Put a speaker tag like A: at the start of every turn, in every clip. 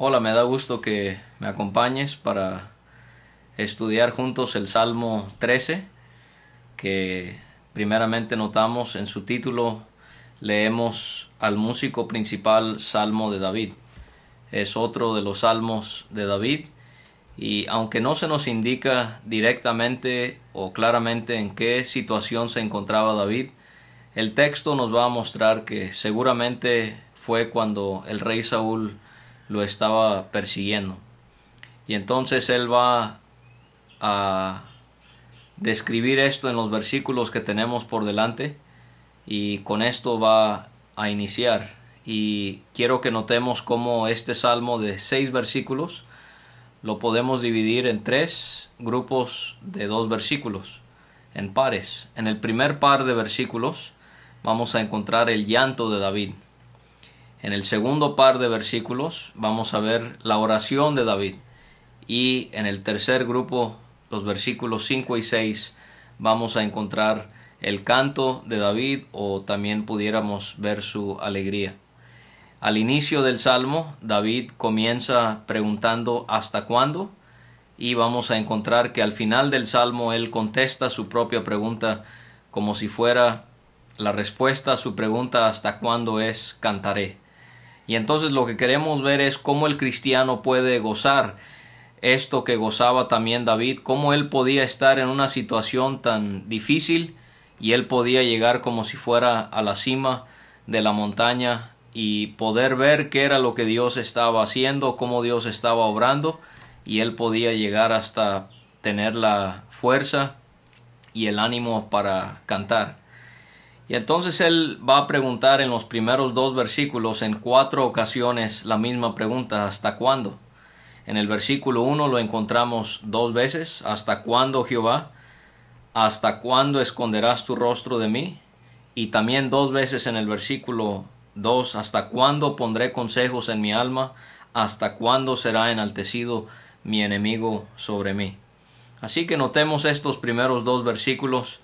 A: Hola, me da gusto que me acompañes para estudiar juntos el Salmo 13, que primeramente notamos en su título, leemos al músico principal Salmo de David. Es otro de los salmos de David, y aunque no se nos indica directamente o claramente en qué situación se encontraba David, el texto nos va a mostrar que seguramente fue cuando el rey Saúl lo estaba persiguiendo. Y entonces él va a describir esto en los versículos que tenemos por delante, y con esto va a iniciar. Y quiero que notemos cómo este salmo de 6 versículos lo podemos dividir en 3 grupos de 2 versículos, en pares. En el primer par de versículos vamos a encontrar el llanto de David. En el segundo par de versículos vamos a ver la oración de David. Y en el tercer grupo, los versículos 5 y 6, vamos a encontrar el canto de David, o también pudiéramos ver su alegría. Al inicio del Salmo, David comienza preguntando ¿hasta cuándo? Y vamos a encontrar que al final del Salmo él contesta su propia pregunta como si fuera la respuesta a su pregunta ¿hasta cuándo? Es cantaré. Y entonces lo que queremos ver es cómo el cristiano puede gozar esto que gozaba también David, cómo él podía estar en una situación tan difícil y él podía llegar como si fuera a la cima de la montaña y poder ver qué era lo que Dios estaba haciendo, cómo Dios estaba obrando, y él podía llegar hasta tener la fuerza y el ánimo para cantar. Y entonces él va a preguntar en los primeros 2 versículos en 4 ocasiones la misma pregunta: ¿hasta cuándo? En el versículo 1 lo encontramos 2 veces: ¿hasta cuándo, Jehová? ¿Hasta cuándo esconderás tu rostro de mí? Y también 2 veces en el versículo 2: ¿hasta cuándo pondré consejos en mi alma? ¿Hasta cuándo será enaltecido mi enemigo sobre mí? Así que notemos estos primeros 2 versículos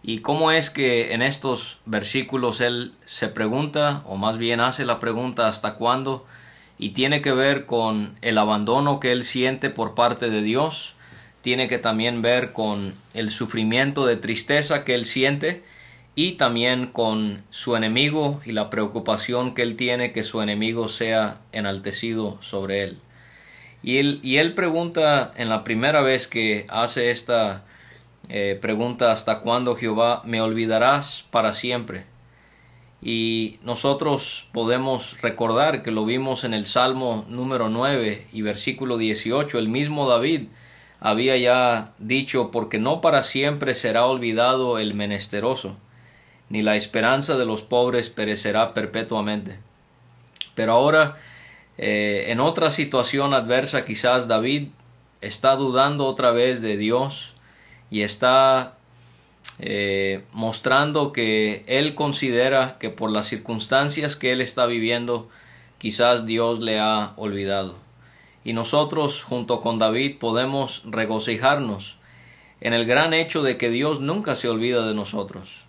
A: y cómo es que en estos versículos él se pregunta, o más bien hace la pregunta ¿hasta cuándo? Y tiene que ver con el abandono que él siente por parte de Dios, tiene que también ver con el sufrimiento de tristeza que él siente, y también con su enemigo y la preocupación que él tiene que su enemigo sea enaltecido sobre él. Y él pregunta en la primera vez que hace esta pregunta: ¿hasta cuándo, Jehová? ¿Me olvidarás para siempre? Y nosotros podemos recordar que lo vimos en el Salmo número 9 y versículo 18. El mismo David había ya dicho: porque no para siempre será olvidado el menesteroso, ni la esperanza de los pobres perecerá perpetuamente. Pero ahora, en otra situación adversa, quizás David está dudando otra vez de Dios y está mostrando que él considera que por las circunstancias que él está viviendo, quizás Dios le ha olvidado. Y nosotros, junto con David, podemos regocijarnos en el gran hecho de que Dios nunca se olvida de nosotros.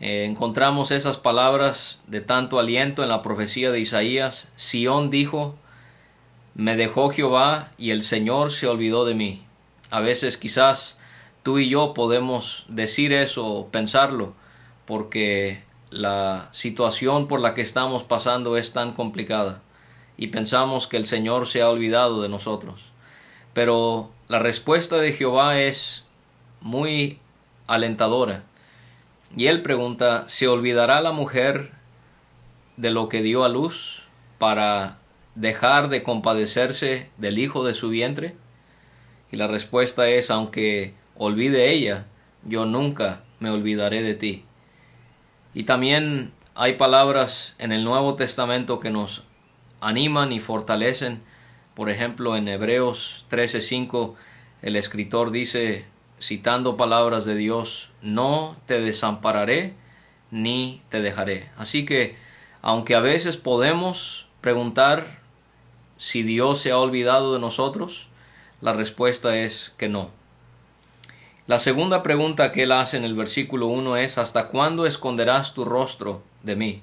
A: Encontramos esas palabras de tanto aliento en la profecía de Isaías: Sión dijo: me dejó Jehová y el Señor se olvidó de mí. A veces quizás tú y yo podemos decir eso o pensarlo, porque la situación por la que estamos pasando es tan complicada y pensamos que el Señor se ha olvidado de nosotros. Pero la respuesta de Jehová es muy alentadora. Y él pregunta: ¿se olvidará la mujer de lo que dio a luz para dejar de compadecerse del hijo de su vientre? Y la respuesta es: aunque olvide ella, yo nunca me olvidaré de ti. Y también hay palabras en el Nuevo Testamento que nos animan y fortalecen. Por ejemplo, en Hebreos 13:5 el escritor dice, citando palabras de Dios: no te desampararé ni te dejaré. Así que, aunque a veces podemos preguntar si Dios se ha olvidado de nosotros, la respuesta es que no. La segunda pregunta que él hace en el versículo 1 es: ¿hasta cuándo esconderás tu rostro de mí?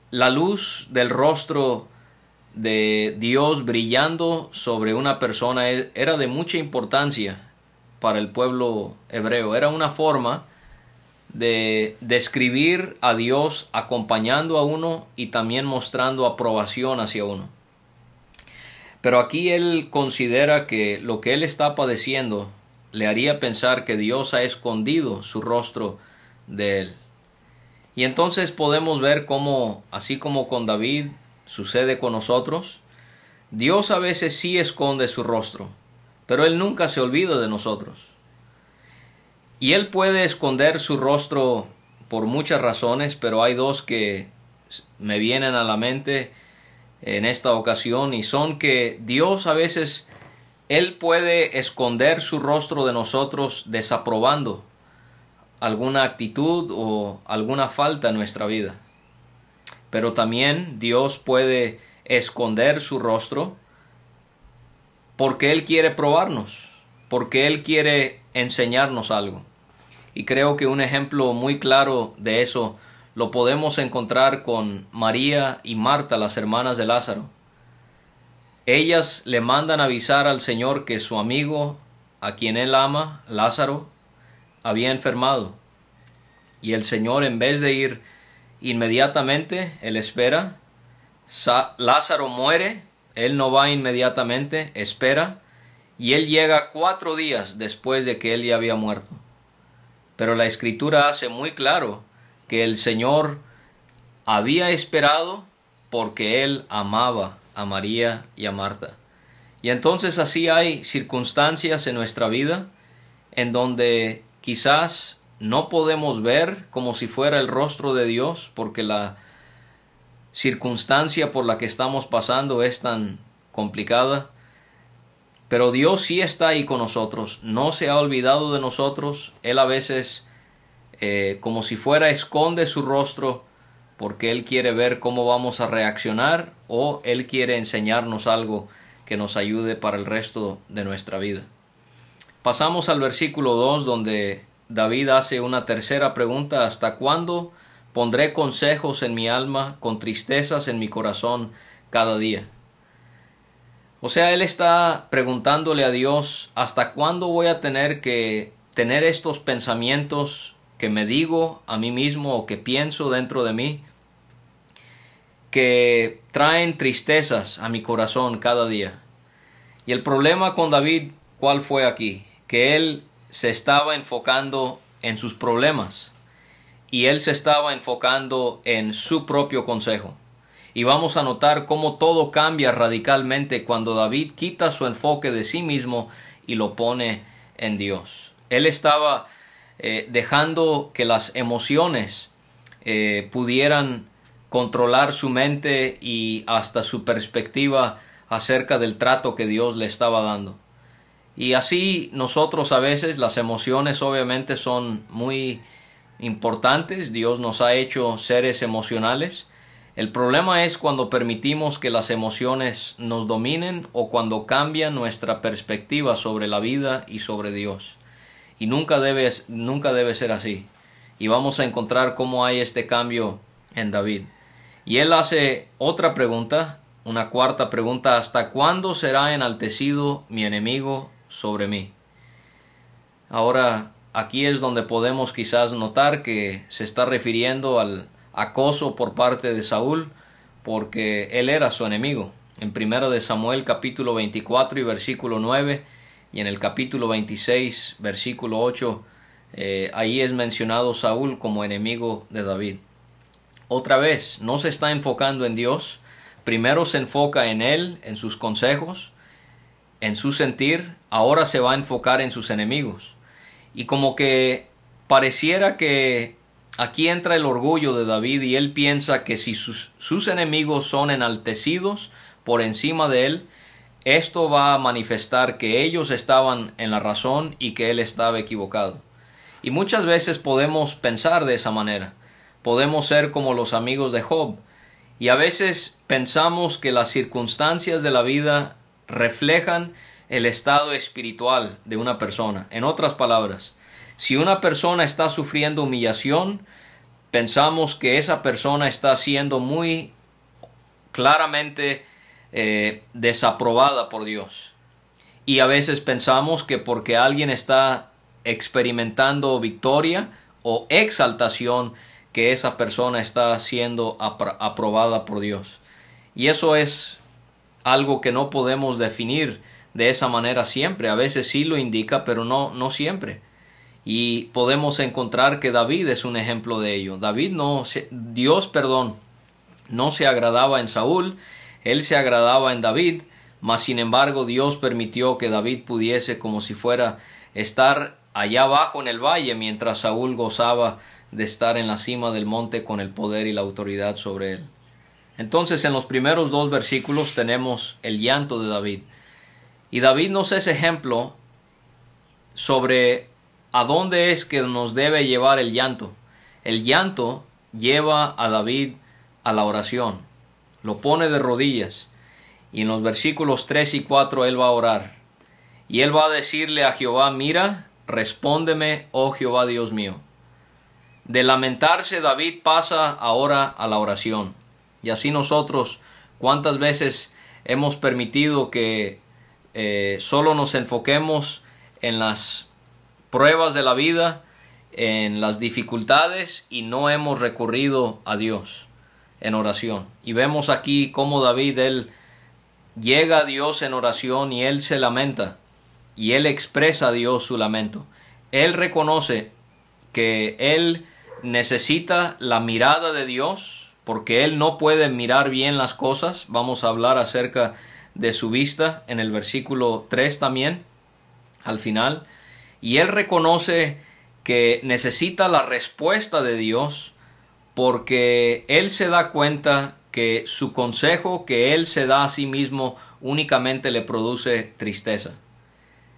A: La luz del rostro de Dios brillando sobre una persona era de mucha importancia para el pueblo hebreo. Era una forma de describir a Dios acompañando a uno y también mostrando aprobación hacia uno. Pero aquí él considera que lo que él está padeciendo le haría pensar que Dios ha escondido su rostro de él. Y entonces podemos ver cómo, así como con David sucede con nosotros, Dios a veces sí esconde su rostro, pero Él nunca se olvida de nosotros. Y Él puede esconder su rostro por muchas razones, pero hay dos que me vienen a la mente en esta ocasión, y son que Dios a veces, Él puede esconder su rostro de nosotros desaprobando alguna actitud o alguna falta en nuestra vida. Pero también Dios puede esconder su rostro porque Él quiere probarnos, porque Él quiere enseñarnos algo. Y creo que un ejemplo muy claro de eso lo podemos encontrar con María y Marta, las hermanas de Lázaro. Ellas le mandan avisar al Señor que su amigo, a quien Él ama, Lázaro, había enfermado. Y el Señor, en vez de ir inmediatamente, Él espera. Lázaro muere, Él no va inmediatamente, espera, y Él llega 4 días después de que Él ya había muerto. Pero la Escritura hace muy claro que el Señor había esperado porque Él amaba a María y a Marta. Y entonces así hay circunstancias en nuestra vida en donde quizás no podemos ver como si fuera el rostro de Dios porque la circunstancia por la que estamos pasando es tan complicada, pero Dios sí está ahí con nosotros, no se ha olvidado de nosotros. Él a veces como si fuera esconde su rostro porque Él quiere ver cómo vamos a reaccionar o Él quiere enseñarnos algo que nos ayude para el resto de nuestra vida. Pasamos al versículo 2 donde David hace una tercera pregunta: ¿hasta cuándo pondré consejos en mi alma con tristezas en mi corazón cada día? O sea, él está preguntándole a Dios: ¿hasta cuándo voy a tener que tener estos pensamientos que me digo a mí mismo o que pienso dentro de mí, que traen tristezas a mi corazón cada día? Y el problema con David, ¿cuál fue aquí? Que él se estaba enfocando en sus problemas y él se estaba enfocando en su propio consejo. Y vamos a notar cómo todo cambia radicalmente cuando David quita su enfoque de sí mismo y lo pone en Dios. Él estaba dejando que las emociones pudieran controlar su mente y hasta su perspectiva acerca del trato que Dios le estaba dando. Y así nosotros a veces, las emociones obviamente son muy importantes. Dios nos ha hecho seres emocionales. El problema es cuando permitimos que las emociones nos dominen o cuando cambian nuestra perspectiva sobre la vida y sobre Dios. Y nunca debe ser así. Y vamos a encontrar cómo hay este cambio en David. Y él hace otra pregunta, una cuarta pregunta: ¿hasta cuándo será enaltecido mi enemigo sobre mí? Ahora, aquí es donde podemos quizás notar que se está refiriendo al acoso por parte de Saúl, porque él era su enemigo. En 1 de Samuel capítulo 24 y versículo 9, y en el capítulo 26 versículo 8, ahí es mencionado Saúl como enemigo de David. Otra vez, no se está enfocando en Dios, primero se enfoca en él, en sus consejos, en su sentir, ahora se va a enfocar en sus enemigos. Y como que pareciera que aquí entra el orgullo de David y él piensa que si sus enemigos son enaltecidos por encima de él, esto va a manifestar que ellos estaban en la razón y que él estaba equivocado. Y muchas veces podemos pensar de esa manera. Podemos ser como los amigos de Job. Y a veces pensamos que las circunstancias de la vida reflejan el estado espiritual de una persona. En otras palabras, si una persona está sufriendo humillación, pensamos que esa persona está siendo muy claramente desaprobada por Dios. Y a veces pensamos que porque alguien está experimentando victoria o exaltación, que esa persona está siendo aprobada por Dios. Y eso es algo que no podemos definir de esa manera siempre. A veces sí lo indica, pero no siempre. Y podemos encontrar que David es un ejemplo de ello. Dios no se agradaba en Saúl, él se agradaba en David, mas sin embargo Dios permitió que David pudiese, como si fuera, estar allá abajo en el valle, mientras Saúl gozaba de estar en la cima del monte con el poder y la autoridad sobre él. Entonces, en los primeros 2 versículos tenemos el llanto de David. Y David nos es ejemplo sobre a dónde es que nos debe llevar el llanto. El llanto lleva a David a la oración. Lo pone de rodillas. Y en los versículos 3 y 4 él va a orar. Y él va a decirle a Jehová: mira, respóndeme, oh Jehová Dios mío. De lamentarse, David pasa ahora a la oración. Y así nosotros, ¿cuántas veces hemos permitido que solo nos enfoquemos en las pruebas de la vida, en las dificultades, y no hemos recurrido a Dios en oración? Y vemos aquí cómo David, él llega a Dios en oración y él se lamenta, y él expresa a Dios su lamento. Él reconoce que él necesita la mirada de Dios, porque él no puede mirar bien las cosas. Vamos a hablar acerca de su vista en el versículo 3 también, al final. Y él reconoce que necesita la respuesta de Dios, porque él se da cuenta que su consejo que él se da a sí mismo únicamente le produce tristeza.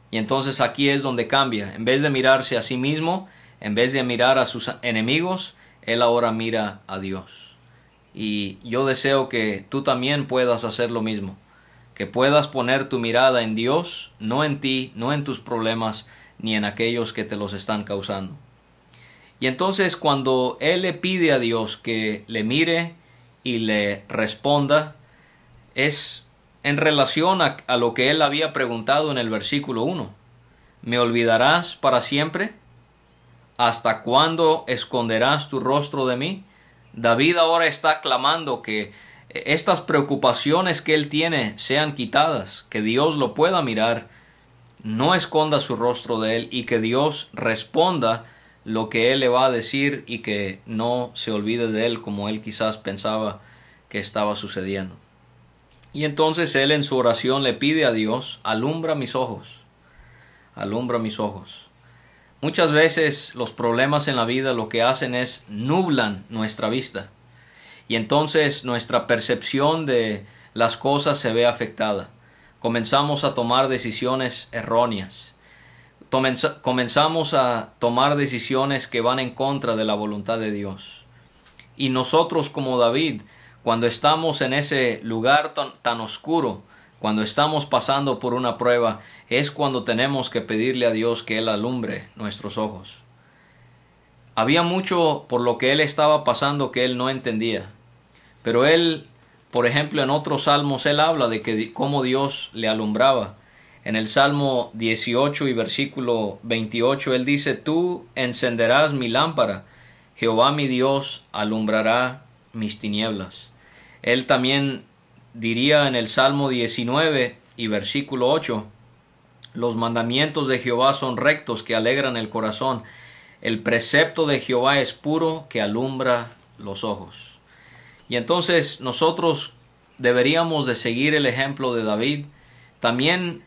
A: Y entonces aquí es donde cambia. En vez de mirarse a sí mismo, en vez de mirar a sus enemigos, él ahora mira a Dios. Y yo deseo que tú también puedas hacer lo mismo, que puedas poner tu mirada en Dios, no en ti, no en tus problemas, ni en aquellos que te los están causando. Y entonces cuando él le pide a Dios que le mire y le responda, es en relación a lo que él había preguntado en el versículo 1. ¿Me olvidarás para siempre? ¿Hasta cuándo esconderás tu rostro de mí? David ahora está clamando que estas preocupaciones que él tiene sean quitadas, que Dios lo pueda mirar, no esconda su rostro de él, y que Dios responda lo que él le va a decir, y que no se olvide de él como él quizás pensaba que estaba sucediendo. Y entonces él en su oración le pide a Dios: alumbra mis ojos, alumbra mis ojos. Muchas veces los problemas en la vida lo que hacen es nublan nuestra vista, y entonces nuestra percepción de las cosas se ve afectada. Comenzamos a tomar decisiones erróneas. Comenzamos a tomar decisiones que van en contra de la voluntad de Dios. Y nosotros, como David, cuando estamos en ese lugar tan oscuro, cuando estamos pasando por una prueba, es cuando tenemos que pedirle a Dios que Él alumbre nuestros ojos. Había mucho por lo que él estaba pasando que él no entendía, pero él, por ejemplo, en otros salmos, él habla de cómo Dios le alumbraba. En el Salmo 18 y versículo 28, él dice: tú encenderás mi lámpara, Jehová mi Dios alumbrará mis tinieblas. Él también diría en el Salmo 19 y versículo 8: los mandamientos de Jehová son rectos, que alegran el corazón. El precepto de Jehová es puro, que alumbra los ojos. Y entonces nosotros deberíamos de seguir el ejemplo de David. También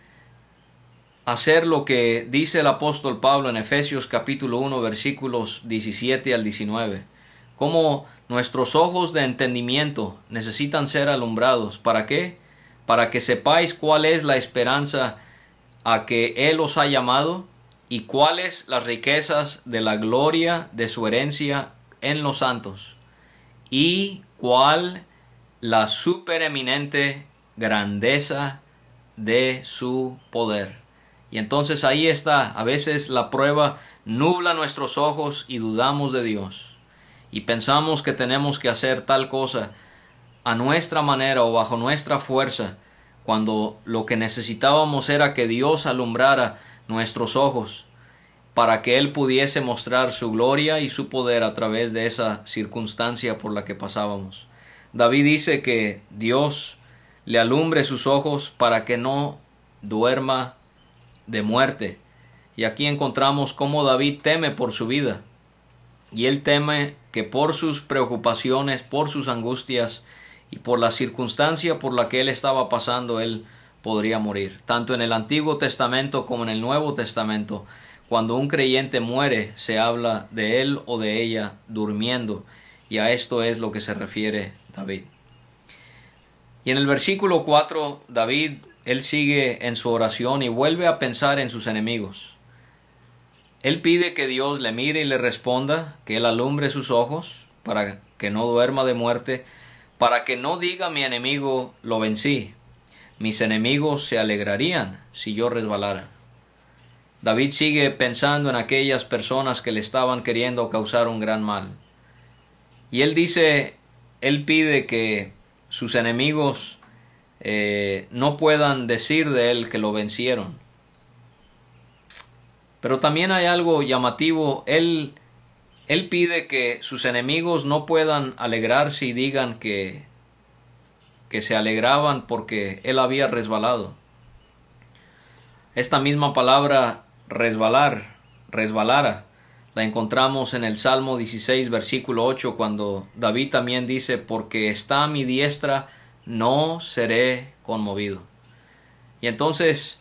A: hacer lo que dice el apóstol Pablo en Efesios capítulo 1 versículos 17 al 19. Cómo nuestros ojos de entendimiento necesitan ser alumbrados. ¿Para qué? Para que sepáis cuál es la esperanza a que Él os ha llamado, y cuáles las riquezas de la gloria de su herencia en los santos, y cuál la supereminente grandeza de su poder. Y entonces ahí está. A veces la prueba nubla nuestros ojos y dudamos de Dios, y pensamos que tenemos que hacer tal cosa, a nuestra manera o bajo nuestra fuerza, cuando lo que necesitábamos era que Dios alumbrara nuestros ojos para que Él pudiese mostrar su gloria y su poder a través de esa circunstancia por la que pasábamos. David dice que Dios le alumbre sus ojos para que no duerma de muerte. Y aquí encontramos cómo David teme por su vida. Y él teme que por sus preocupaciones, por sus angustias y por la circunstancia por la que él estaba pasando, él podría morir. Tanto en el Antiguo Testamento como en el Nuevo Testamento, cuando un creyente muere, se habla de él o de ella durmiendo. Y a esto es lo que se refiere David. Y en el versículo 4, David, él sigue en su oración y vuelve a pensar en sus enemigos. Él pide que Dios le mire y le responda, que Él alumbre sus ojos, para que no duerma de muerte, para que no diga mi enemigo, lo vencí. Mis enemigos se alegrarían si yo resbalara. David sigue pensando en aquellas personas que le estaban queriendo causar un gran mal. Y él pide que sus enemigos no puedan decir de él que lo vencieron. Pero también hay algo llamativo. Él pide que sus enemigos no puedan alegrarse y digan que se alegraban porque él había resbalado. Esta misma palabra resbalara, la encontramos en el Salmo 16, versículo 8, cuando David también dice, porque está a mi diestra, no seré conmovido. Y entonces,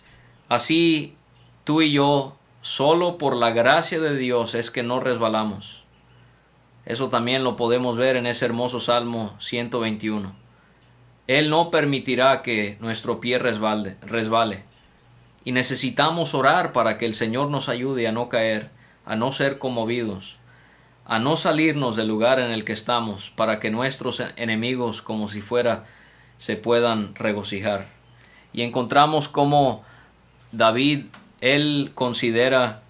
A: así tú y yo, solo por la gracia de Dios es que no resbalamos. Eso también lo podemos ver en ese hermoso Salmo 121. Él no permitirá que nuestro pie resbale. Y necesitamos orar para que el Señor nos ayude a no caer, a no ser conmovidos, a no salirnos del lugar en el que estamos, para que nuestros enemigos, como si fuera, se puedan regocijar. Y encontramos cómo David, él considera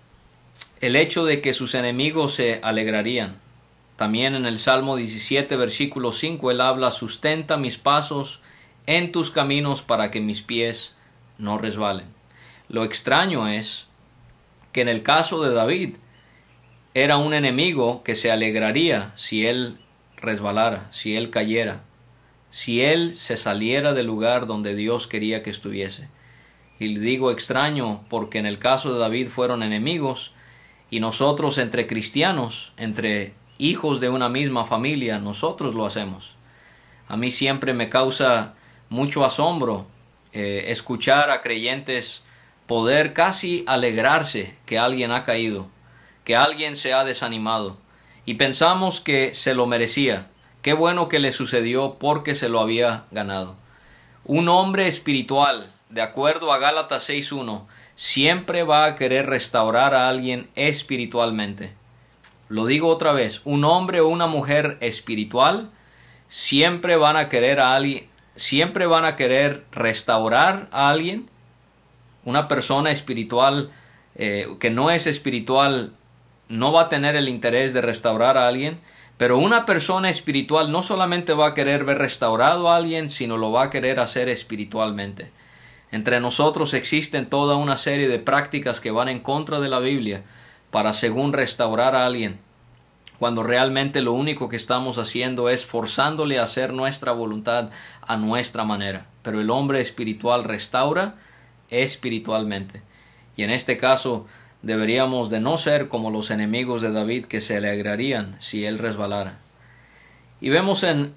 A: el hecho de que sus enemigos se alegrarían. También en el Salmo 17, versículo 5, él habla, sustenta mis pasos en tus caminos para que mis pies no resbalen. Lo extraño es que en el caso de David, era un enemigo que se alegraría si él resbalara, si él cayera, si él se saliera del lugar donde Dios quería que estuviese. Y digo extraño porque en el caso de David fueron enemigos, y nosotros entre cristianos, entre hijos de una misma familia, nosotros lo hacemos. A mí siempre me causa mucho asombro escuchar a creyentes poder casi alegrarse que alguien ha caído, que alguien se ha desanimado, y pensamos que se lo merecía. Qué bueno que le sucedió porque se lo había ganado. Un hombre espiritual, de acuerdo a Gálatas 6:1, siempre va a querer restaurar a alguien espiritualmente. Lo digo otra vez, un hombre o una mujer espiritual siempre van a querer restaurar a alguien. Una persona espiritual que no es espiritual no va a tener el interés de restaurar a alguien, pero una persona espiritual no solamente va a querer ver restaurado a alguien, sino lo va a querer hacer espiritualmente. Entre nosotros existen toda una serie de prácticas que van en contra de la Biblia para según restaurar a alguien, cuando realmente lo único que estamos haciendo es forzándole a hacer nuestra voluntad a nuestra manera. Pero el hombre espiritual restaura espiritualmente. Y en este caso deberíamos de no ser como los enemigos de David, que se alegrarían si él resbalara. Y vemos en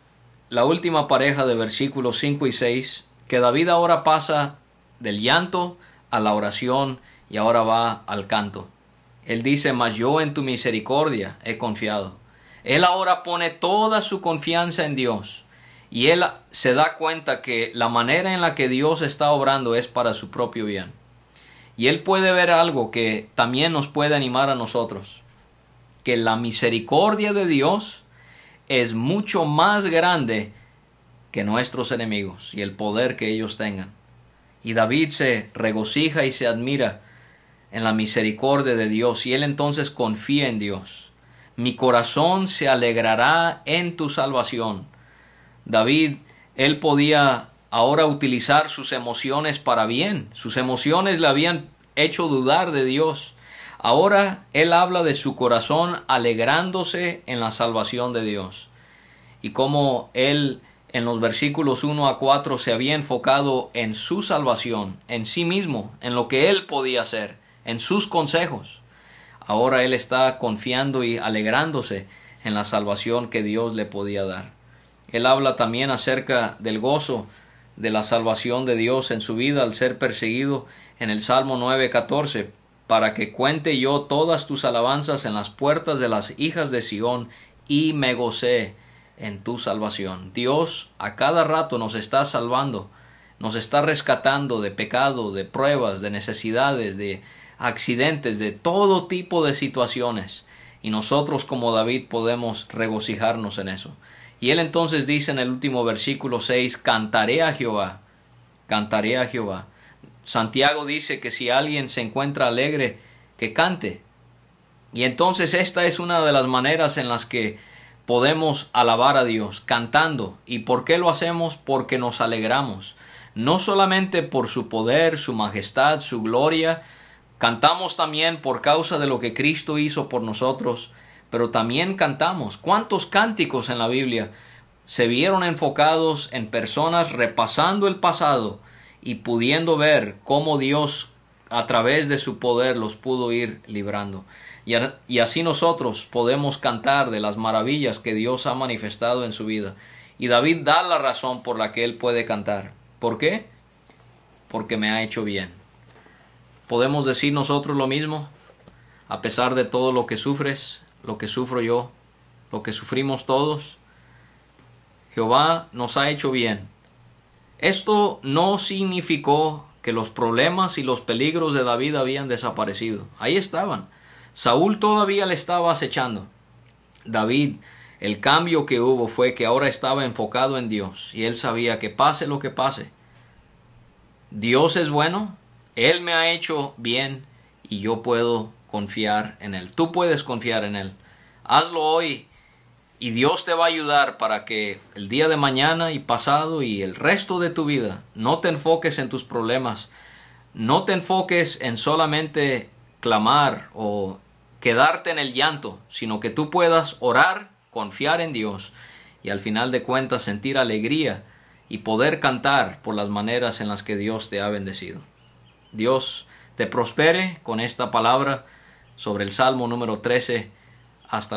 A: la última pareja de versículos 5 y 6 que David ahora pasa del llanto a la oración y ahora va al canto. Él dice, mas yo en tu misericordia he confiado. Él ahora pone toda su confianza en Dios. Y él se da cuenta que la manera en la que Dios está obrando es para su propio bien. Y él puede ver algo que también nos puede animar a nosotros. Que la misericordia de Dios es mucho más grande que nuestros enemigos y el poder que ellos tengan. Y David se regocija y se admira en la misericordia de Dios, y él entonces confía en Dios. Mi corazón se alegrará en tu salvación. David él podía ahora utilizar sus emociones para bien. Sus emociones le habían hecho dudar de Dios. Ahora él habla de su corazón alegrándose en la salvación de Dios. Y cómo él en los versículos 1 a 4 se había enfocado en su salvación, en sí mismo, en lo que él podía hacer, en sus consejos. Ahora él está confiando y alegrándose en la salvación que Dios le podía dar. Él habla también acerca del gozo de la salvación de Dios en su vida al ser perseguido en el Salmo 9:14, para que cuente yo todas tus alabanzas en las puertas de las hijas de Sión y me gocé en tu salvación. Dios a cada rato nos está salvando, nos está rescatando de pecado, de pruebas, de necesidades, de accidentes, de todo tipo de situaciones. Y nosotros como David podemos regocijarnos en eso. Y él entonces dice en el último versículo 6, cantaré a Jehová, cantaré a Jehová. Santiago dice que si alguien se encuentra alegre, que cante. Y entonces esta es una de las maneras en las que podemos alabar a Dios, cantando. ¿Y por qué lo hacemos? Porque nos alegramos. No solamente por su poder, su majestad, su gloria, cantamos también por causa de lo que Cristo hizo por nosotros, pero también cantamos. ¿Cuántos cánticos en la Biblia se vieron enfocados en personas repasando el pasado y pudiendo ver cómo Dios a través de su poder los pudo ir librando? Y así nosotros podemos cantar de las maravillas que Dios ha manifestado en su vida. Y David da la razón por la que él puede cantar. ¿Por qué? Porque me ha hecho bien. ¿Podemos decir nosotros lo mismo? A pesar de todo lo que sufres, lo que sufro yo, lo que sufrimos todos, Jehová nos ha hecho bien. Esto no significó que los problemas y los peligros de David habían desaparecido. Ahí estaban. Saúl todavía le estaba acechando. David, el cambio que hubo fue que ahora estaba enfocado en Dios y él sabía que pase lo que pase, Dios es bueno, Él me ha hecho bien y yo puedo confiar en Él. Tú puedes confiar en Él. Hazlo hoy y Dios te va a ayudar para que el día de mañana y pasado y el resto de tu vida no te enfoques en tus problemas, no te enfoques en solamente clamar o quedarte en el llanto, sino que tú puedas orar, confiar en Dios y al final de cuentas sentir alegría y poder cantar por las maneras en las que Dios te ha bendecido. Dios te prospere con esta palabra sobre el Salmo número 13. Hasta